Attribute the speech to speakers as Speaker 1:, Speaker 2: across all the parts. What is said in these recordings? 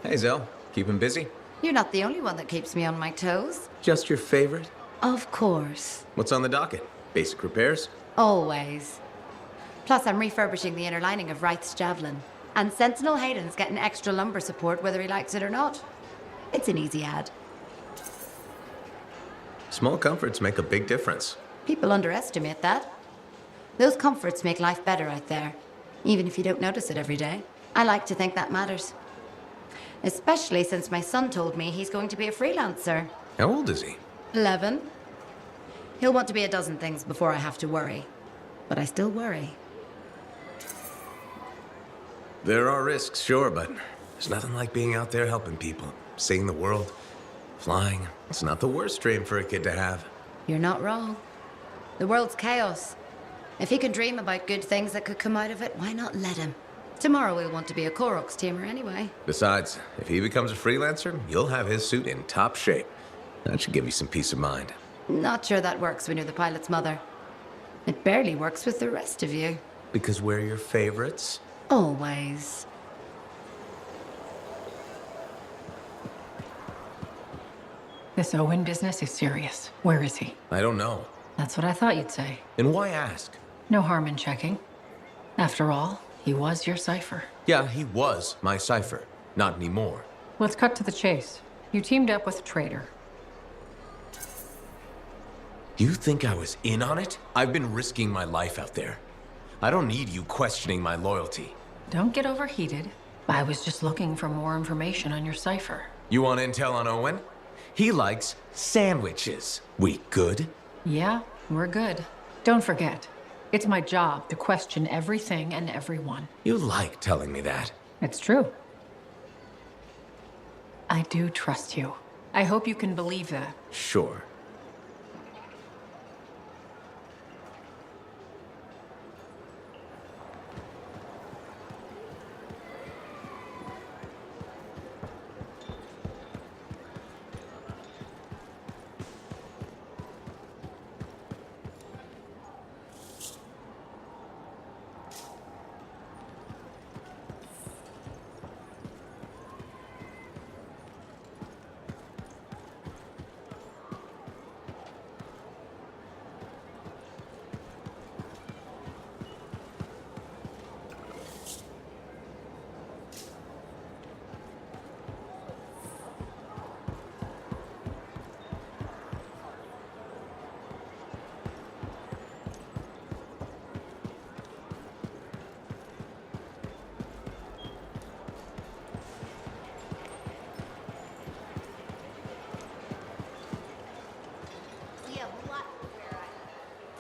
Speaker 1: Hey, Zell. Keeping busy?
Speaker 2: You're not the only one that keeps me on my toes.
Speaker 1: Just your favorite?
Speaker 2: Of course.
Speaker 1: What's on the docket? Basic repairs?
Speaker 2: Always. Plus, I'm refurbishing the inner lining of Wright's Javelin. And Sentinel Hayden's getting extra lumbar support whether he likes it or not. It's an easy ad.
Speaker 1: Small comforts make a big difference.
Speaker 2: People underestimate that. Those comforts make life better out there, even if you don't notice it every day. I like to think that matters. Especially since my son told me he's going to be a freelancer.
Speaker 1: How old is he?
Speaker 2: 11. He'll want to be a dozen things before I have to worry. But I still worry.
Speaker 1: There are risks, sure, but there's nothing like being out there helping people, seeing the world, flying. It's not the worst dream for a kid to have.
Speaker 2: You're not wrong. The world's chaos. If he can dream about good things that could come out of it, why not let him? Tomorrow we'll want to be a Koroks teamer anyway.
Speaker 1: Besides, if he becomes a freelancer, you'll have his suit in top shape. That should give you some peace of mind.
Speaker 2: Not sure that works when you're the pilot's mother. It barely works with the rest of you.
Speaker 1: Because we're your favorites?
Speaker 2: Always.
Speaker 3: This Owen business is serious. Where is he?
Speaker 1: I don't know.
Speaker 3: That's what I thought you'd say.
Speaker 1: And why ask?
Speaker 3: No harm in checking. After all, he was your cipher.
Speaker 1: Yeah, he was my cipher. Not anymore.
Speaker 3: Let's cut to the chase. You teamed up with a traitor.
Speaker 1: You think I was in on it? I've been risking my life out there. I don't need you questioning my loyalty.
Speaker 3: Don't get overheated. I was just looking for more information on your cipher.
Speaker 1: You want intel on Owen? He likes sandwiches. We good?
Speaker 3: Yeah, we're good. Don't forget, it's my job to question everything and everyone.
Speaker 1: You like telling me that.
Speaker 3: It's true. I do trust you. I hope you can believe that.
Speaker 1: Sure.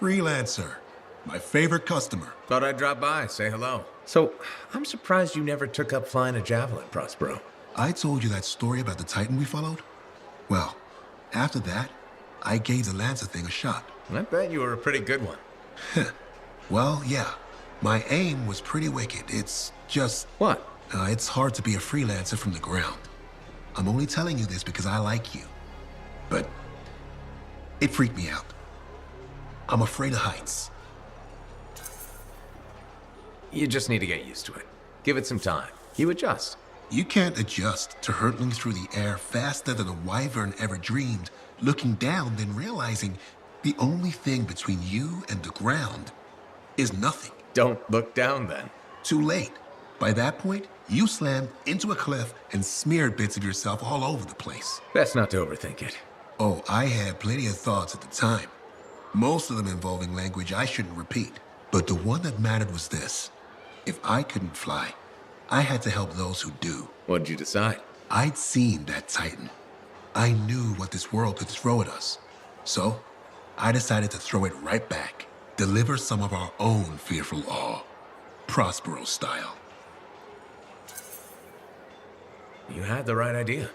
Speaker 4: Freelancer. My favorite customer.
Speaker 1: Thought I'd drop by, say hello. So, I'm surprised you never took up flying a javelin, Prospero.
Speaker 4: I told you that story about the Titan we followed? Well, after that, I gave the Lancer thing a shot.
Speaker 1: I bet you were a pretty good one.
Speaker 4: Well, yeah. My aim was pretty wicked. It's just...
Speaker 1: What?
Speaker 4: It's hard to be a freelancer from the ground. I'm only telling you this because I like you. But it freaked me out. I'm afraid of heights.
Speaker 1: You just need to get used to it. Give it some time. You adjust.
Speaker 4: You can't adjust to hurtling through the air faster than a wyvern ever dreamed, looking down then realizing the only thing between you and the ground is nothing.
Speaker 1: Don't look down then.
Speaker 4: Too late. By that point, you slammed into a cliff and smeared bits of yourself all over the place.
Speaker 1: Best not to overthink it.
Speaker 4: Oh, I had plenty of thoughts at the time. Most of them involving language I shouldn't repeat. But the one that mattered was this. If I couldn't fly, I had to help those who do.
Speaker 1: What'd you decide?
Speaker 4: I'd seen that Titan. I knew what this world could throw at us. So, I decided to throw it right back. Deliver some of our own fearful awe. Prospero style.
Speaker 1: You had the right idea.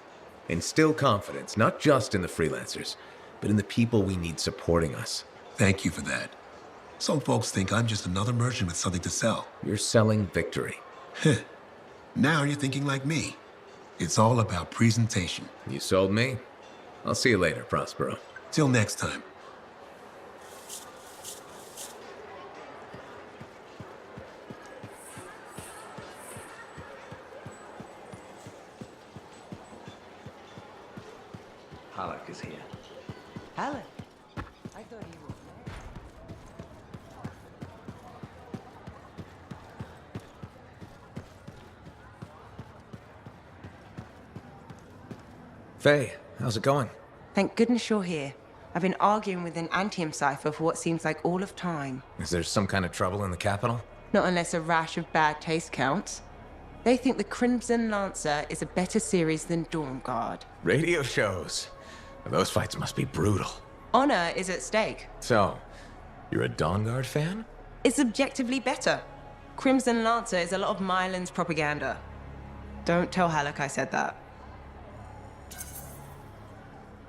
Speaker 1: Instill confidence, not just in the freelancers, but in the people we need supporting us.
Speaker 4: Thank you for that. Some folks think I'm just another merchant with something to sell.
Speaker 1: You're selling victory.
Speaker 4: Now you're thinking like me. It's all about presentation.
Speaker 1: You sold me. I'll see you later, Prospero.
Speaker 4: Till next time.
Speaker 5: Halleck is here.
Speaker 6: Halleck? I thought he was
Speaker 1: Faye, how's it going?
Speaker 6: Thank goodness you're here. I've been arguing with an Anthem cipher for what seems like all of time.
Speaker 1: Is there some kind of trouble in the capital?
Speaker 6: Not unless a rash of bad taste counts. They think the Crimson Lancer is a better series than Dawn Guard.
Speaker 1: Radio shows. Those fights must be brutal.
Speaker 6: Honor is at stake.
Speaker 1: So, you're a Dawn Guard fan?
Speaker 6: It's objectively better. Crimson Lancer is a lot of Mylan's propaganda. Don't tell Halleck I said that.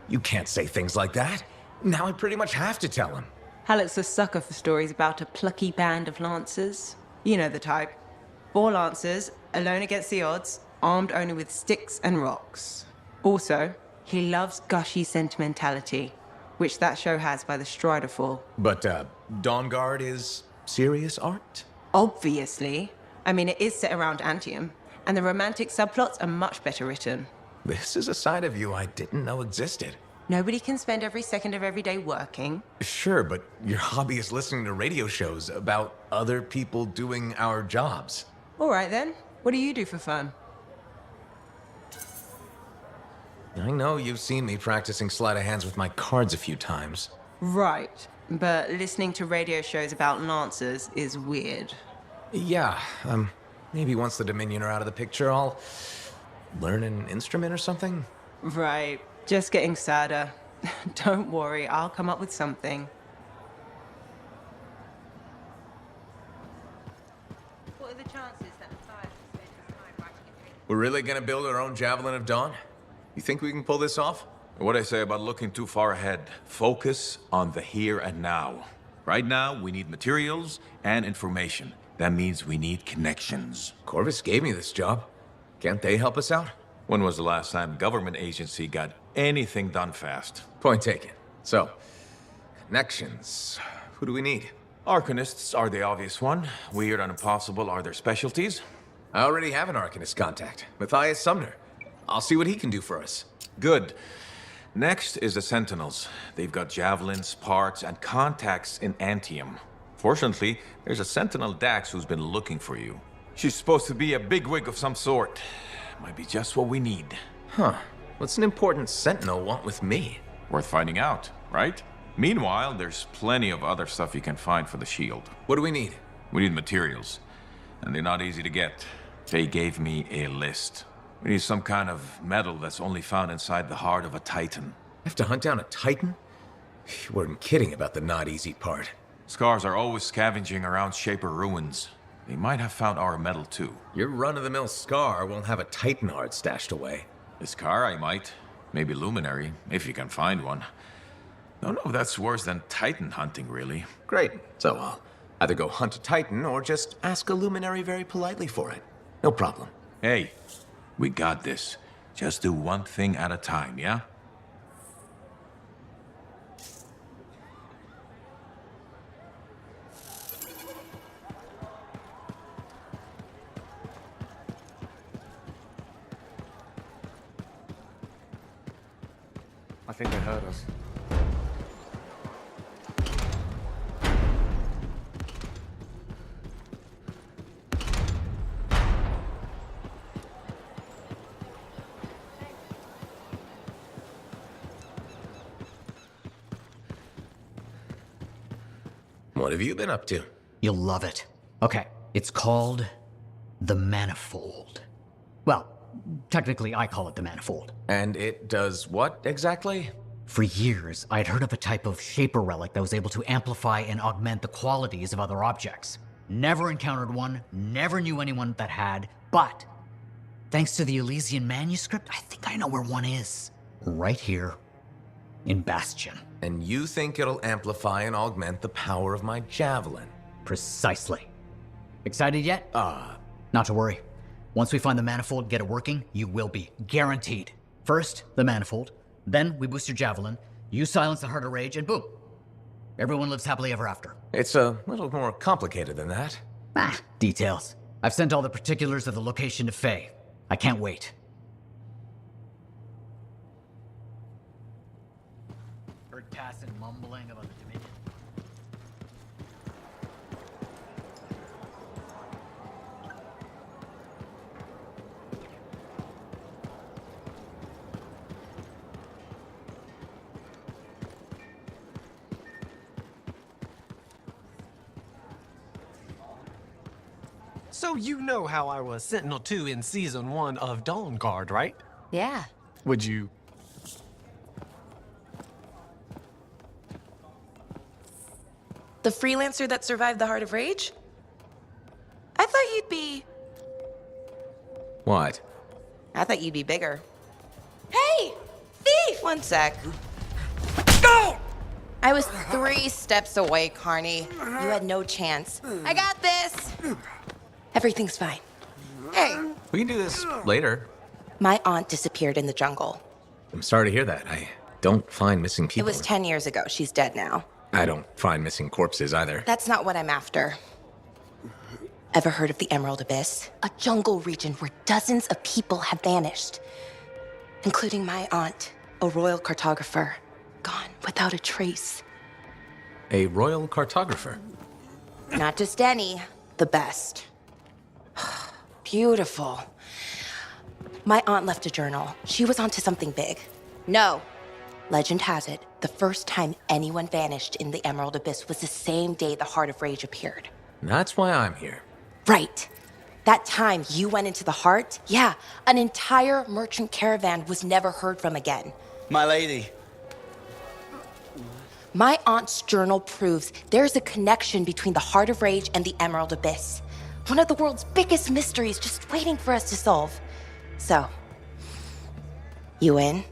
Speaker 1: You can't say things like that. Now I pretty much have to tell him.
Speaker 6: Halleck's a sucker for stories about a plucky band of lancers. You know the type. 4 lancers, alone against the odds, armed only with sticks and rocks. Also, he loves gushy sentimentality, which that show has by the Strider Fall.
Speaker 1: But, Dawn Guard is serious art?
Speaker 6: Obviously. I mean, it is set around Antium, and the romantic subplots are much better written.
Speaker 1: This is a side of you I didn't know existed.
Speaker 6: Nobody can spend every second of every day working.
Speaker 1: Sure, but your hobby is listening to radio shows about other people doing our jobs.
Speaker 6: All right then. What do you do for fun?
Speaker 1: I know you've seen me practicing sleight of hands with my cards a few times.
Speaker 6: Right. But listening to radio shows about lancers is weird.
Speaker 1: Yeah, maybe once the Dominion are out of the picture, I'll learn an instrument or something?
Speaker 6: Right. Just getting sadder. Don't worry, I'll come up with something. What are the chances that Matthias will spend his time writing a paper?
Speaker 1: We're really gonna build our own Javelin of Dawn? You think we can pull this off?
Speaker 7: What I say about looking too far ahead. Focus on the here and now. Right now, we need materials and information. That means we need connections.
Speaker 1: Corvus gave me this job. Can't they help us out?
Speaker 7: When was the last time government agency got anything done fast?
Speaker 1: Point taken. So, connections. Who do we need?
Speaker 7: Arcanists are the obvious one. Weird and impossible are their specialties.
Speaker 1: I already have an Arcanist contact, Matthias Sumner. I'll see what he can do for us.
Speaker 7: Good. Next is the Sentinels. They've got javelins, parts, and contacts in Antium. Fortunately, there's a Sentinel Dax who's been looking for you. She's supposed to be a bigwig of some sort. Might be just what we need.
Speaker 1: Huh. What's an important Sentinel want with me?
Speaker 7: Worth finding out, right? Meanwhile, there's plenty of other stuff you can find for the shield.
Speaker 1: What do we need?
Speaker 7: We need materials, and they're not easy to get. They gave me a list. We need some kind of metal that's only found inside the heart of a Titan.
Speaker 1: Have to hunt down a Titan? You weren't kidding about the not easy part.
Speaker 7: Scars are always scavenging around Shaper ruins. They might have found our metal too.
Speaker 1: Your run-of-the-mill Scar won't have a Titan heart stashed away.
Speaker 7: The Scar I might. Maybe Luminary, if you can find one. Don't know if that's worse than Titan hunting, really.
Speaker 1: Great. So I'll either go hunt a Titan or just ask a Luminary very politely for it. No problem.
Speaker 7: Hey, we got this. Just do one thing at a time, yeah?
Speaker 5: I think they heard us.
Speaker 1: What have you been up to?
Speaker 8: You'll love it. Okay, it's called the Manifold. Well, technically I call it the Manifold.
Speaker 1: And it does what exactly?
Speaker 8: For years, I'd heard of a type of Shaper relic that was able to amplify and augment the qualities of other objects. Never encountered one, never knew anyone that had, but thanks to the Elysian manuscript, I think I know where one is. Right here in Bastion.
Speaker 1: And you think it'll amplify and augment the power of my javelin?
Speaker 8: Precisely. Excited yet? Not to worry. Once we find the Manifold and get it working, you will be. Guaranteed. First, the Manifold. Then we boost your javelin. You silence the Heart of Rage, and boom. Everyone lives happily ever after.
Speaker 1: It's a little more complicated than that.
Speaker 8: Details. I've sent all the particulars of the location to Faye. I can't wait. tacit mumbling about the Dominion.
Speaker 9: So you know how I was Sentinel 2 in Season 1 of Dawn Guard, right?
Speaker 2: Yeah.
Speaker 9: Would you...
Speaker 10: The freelancer that survived the Heart of Rage? I thought you'd be...
Speaker 1: What?
Speaker 10: I thought you'd be bigger. Hey! Thief! One sec. Go! I was 3 steps away, Carney. You had no chance. I got this! Everything's fine. Hey!
Speaker 1: We can do this later.
Speaker 10: My aunt disappeared in the jungle.
Speaker 1: I'm sorry to hear that. I don't find missing
Speaker 10: It
Speaker 1: people.
Speaker 10: was 10 years ago. She's dead now.
Speaker 1: I don't find missing corpses either.
Speaker 10: That's not what I'm after. Ever heard of the Emerald Abyss? A jungle region where dozens of people have vanished, including my aunt, a royal cartographer, gone without a trace.
Speaker 1: A royal cartographer.
Speaker 10: Not just any, the best. Beautiful. My aunt left a journal. She was onto something big. No. Legend has it, the first time anyone vanished in the Emerald Abyss was the same day the Heart of Rage appeared.
Speaker 1: That's why I'm here.
Speaker 10: Right. That time you went into the heart, yeah, an entire merchant caravan was never heard from again.
Speaker 11: My lady.
Speaker 10: My aunt's journal proves there's a connection between the Heart of Rage and the Emerald Abyss. One of the world's biggest mysteries just waiting for us to solve. So, you in?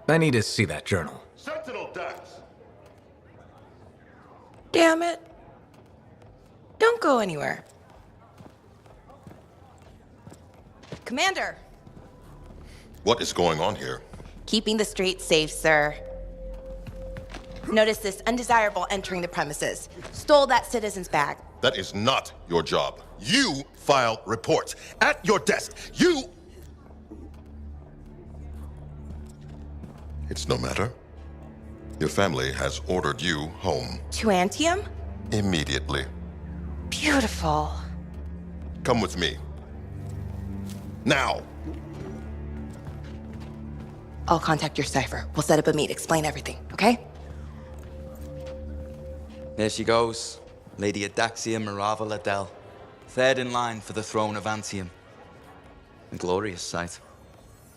Speaker 1: I need to see that journal.
Speaker 12: Sentinel Dax!
Speaker 10: Damn it. Don't go anywhere. Commander!
Speaker 12: What is going on here?
Speaker 10: Keeping the streets safe, sir. Notice this undesirable entering the premises. Stole that citizen's bag.
Speaker 12: That is not your job. You file reports. At your desk. You... It's no matter. Your family has ordered you home.
Speaker 10: To Anthem?
Speaker 12: Immediately.
Speaker 10: Beautiful.
Speaker 12: Come with me. Now!
Speaker 10: I'll contact your cipher. We'll set up a meet, explain everything, okay?
Speaker 11: There she goes. Lady Adaxia Mirava Ladell. Third in line for the throne of Anthem. A glorious sight.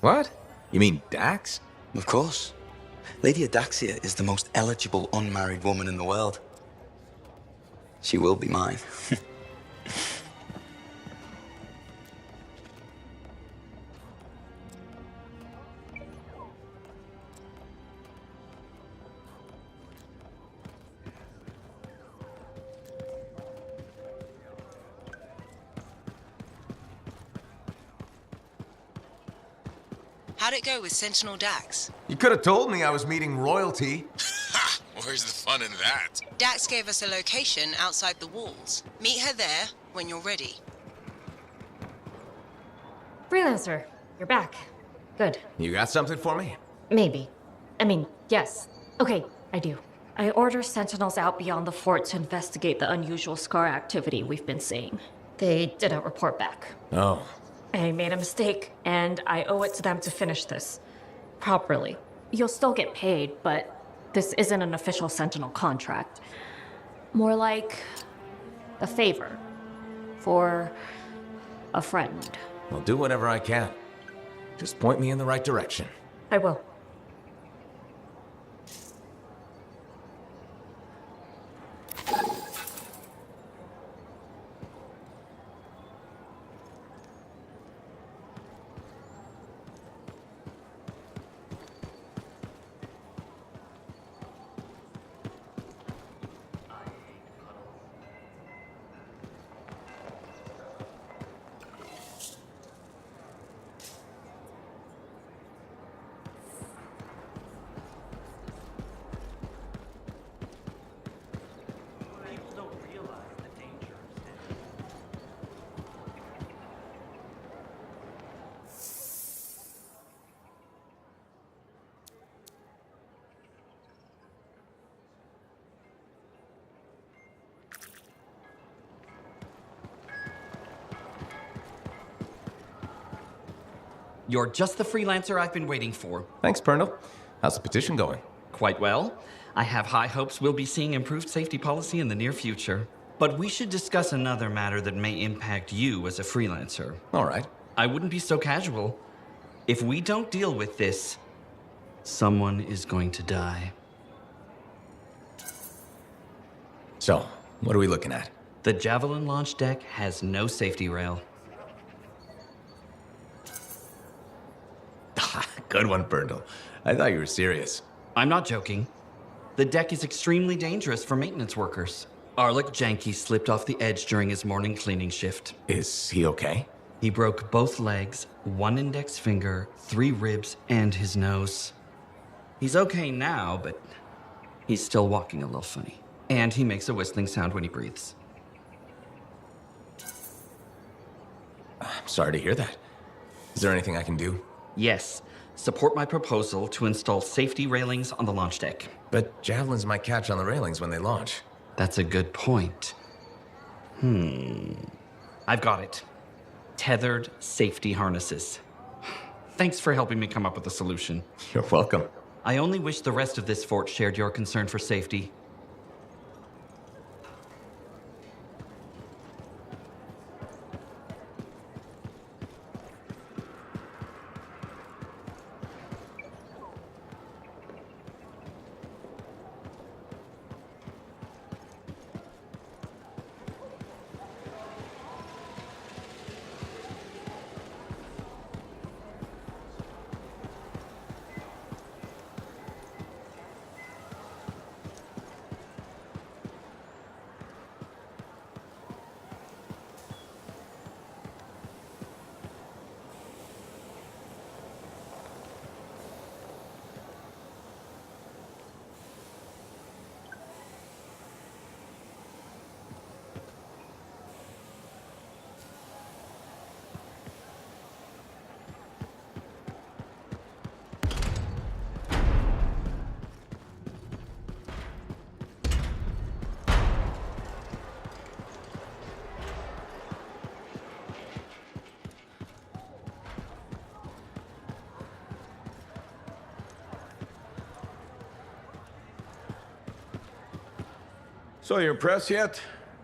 Speaker 1: What? You mean Dax?
Speaker 11: Of course. Lady Adaxia is the most eligible unmarried woman in the world. She will be mine.
Speaker 10: How'd it go with Sentinel Dax?
Speaker 1: You could have told me I was meeting royalty.
Speaker 4: Ha! Where's the fun in that?
Speaker 10: Dax gave us a location outside the walls. Meet her there when you're ready.
Speaker 13: Freelancer, you're back. Good.
Speaker 1: You got something for me?
Speaker 13: Maybe. I mean, yes. Okay, I do. I order sentinels out beyond the fort to investigate the unusual scar activity we've been seeing. They didn't report back.
Speaker 1: Oh.
Speaker 13: I made a mistake, and I owe it to them to finish this properly. You'll still get paid, but this isn't an official Sentinel contract. More like a favor for a friend.
Speaker 1: I'll do whatever I can. Just point me in the right direction.
Speaker 13: I will.
Speaker 14: You're just the freelancer I've been waiting for.
Speaker 1: Thanks, Pernal. How's the petition going?
Speaker 14: Quite well. I have high hopes we'll be seeing improved safety policy in the near future. But we should discuss another matter that may impact you as a freelancer.
Speaker 1: All right.
Speaker 14: I wouldn't be so casual. If we don't deal with this, someone is going to die.
Speaker 1: So, what are we looking at?
Speaker 14: The Javelin launch deck has no safety rail.
Speaker 1: Good one, Pernal. I thought you were serious.
Speaker 14: I'm not joking. The deck is extremely dangerous for maintenance workers. Arlik Janky slipped off the edge during his morning cleaning shift.
Speaker 1: Is he okay?
Speaker 14: He broke both legs, 1 index finger, 3 ribs, and his nose. He's okay now, but he's still walking a little funny. And he makes a whistling sound when he breathes.
Speaker 1: I'm sorry to hear that. Is there anything I can do?
Speaker 14: Yes. Support my proposal to install safety railings on the launch deck.
Speaker 1: But javelins might catch on the railings when they launch.
Speaker 14: That's a good point. I've got it. Tethered safety harnesses. Thanks for helping me come up with a solution.
Speaker 1: You're welcome.
Speaker 14: I only wish the rest of this fort shared your concern for safety.
Speaker 7: So you impressed yet?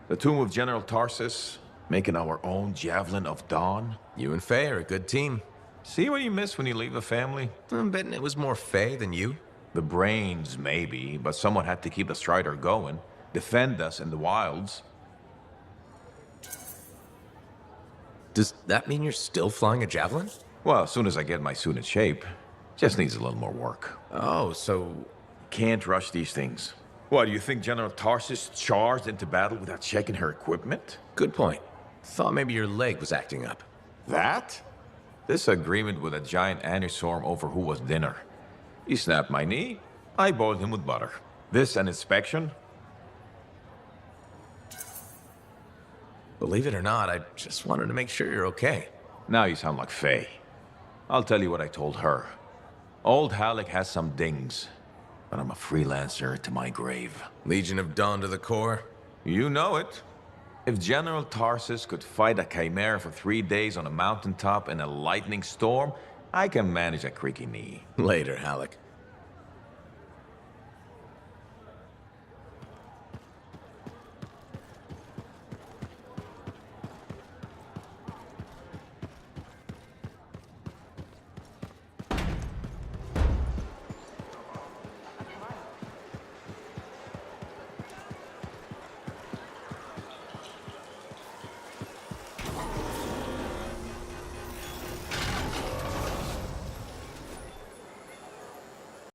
Speaker 7: The tomb of General Tarsus, making our own Javelin of Dawn?
Speaker 1: You and Faye are a good team.
Speaker 7: See what you miss when you leave a family?
Speaker 1: I'm betting it was more Faye than you.
Speaker 7: The brains, maybe, but someone had to keep the Strider going, defend us in the wilds.
Speaker 1: Does that mean you're still flying a javelin?
Speaker 7: Well, as soon as I get my suit in shape. Just needs a little more work.
Speaker 1: Oh, so...
Speaker 7: Can't rush these things. What, do you think General Tarsus charged into battle without checking her equipment?
Speaker 1: Good point. Thought maybe your leg was acting up.
Speaker 7: That? This agreement with a giant aneurysm over who was dinner. He snapped my knee, I boiled him with butter. This an inspection?
Speaker 1: Believe it or not, I just wanted to make sure you're okay.
Speaker 7: Now you sound like Faye. I'll tell you what I told her. Old Halleck has some dings, but I'm a freelancer to my grave.
Speaker 1: Legion of Dawn to the core?
Speaker 7: You know it. If General Tarsus could fight a chimera for 3 days on a mountaintop in a lightning storm, I can manage a creaky knee.
Speaker 1: Later, Halleck.